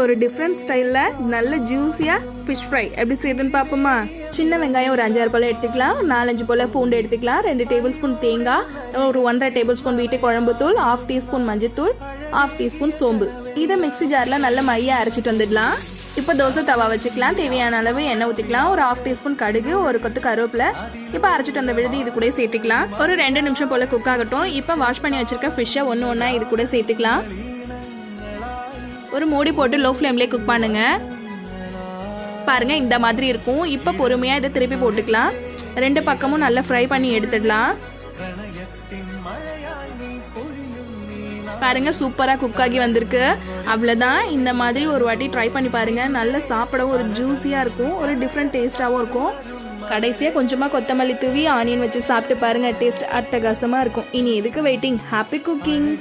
ஒரு டிஃப்ரெண்ட் ஸ்டைலில் நல்ல ஜூஸியாக ஃபிஷ் ஃப்ரை எப்படி செய்யுதுன்னு பார்ப்போமா. சின்ன வெங்காயம் ஒரு 5-6 போல் எடுத்துக்கலாம், 4-5 போல் பூண்டு எடுத்துக்கலாம், 2 டேபிள் ஸ்பூன் தேங்காய், ஒரு 1.5 டேபிள் ஸ்பூன் வீட்டு குழம்பு தூள், 1/2 டீஸ்பூன் மஞ்சத்தூள், 1/2 டீஸ்பூன் சோம்பு. இதை மிக்ஸி ஜாரில் நல்ல மையாக அரைச்சிட்டு வந்துடலாம். இப்போ தோசை தவா வச்சுக்கலாம். தேவையான அளவு எண்ணெய் ஊற்றிக்கலாம். ஒரு 1/2 டீஸ்பூன் கடுகு, ஒரு கொத்து கருவேப்பிலை. இப்போ அரைச்சிட்டு வந்த விழுது இது கூட சேர்த்துக்கலாம். ஒரு 2 நிமிஷம் போல் குக் ஆகட்டும். இப்போ வாஷ் பண்ணி வச்சிருக்க ஃபிஷ்ஷை ஒன்று ஒன்றா இது கூட சேர்த்துக்கலாம். ஒரு மூடி போட்டு லோ ஃப்ளேம்லேயே குக் பண்ணுங்க. பாருங்க இந்த மாதிரி இருக்கும். இப்போ பொறுமையாக இதை திருப்பி போட்டுக்கலாம். 2 பக்கமும் நல்லா ஃப்ரை பண்ணி எடுத்துடலாம். பாருங்க சூப்பராக குக் ஆகி வந்திருக்கு. அவ்வளோதான். இந்த மாதிரி ஒரு வாட்டி ட்ரை பண்ணி பாருங்க. நல்லா சாப்பிடவும் ஒரு ஜூஸியாக இருக்கும், ஒரு டிஃப்ரெண்ட் டேஸ்ட்டாகவும் இருக்கும். கடைசியாக கொஞ்சமாக கொத்தமல்லி தூவி ஆனியன் வச்சு சாப்பிட்டு பாருங்க. டேஸ்ட் அட்டகாசமாக இருக்கும். இனி எதுக்கு வெயிட்டிங்? Happy cooking.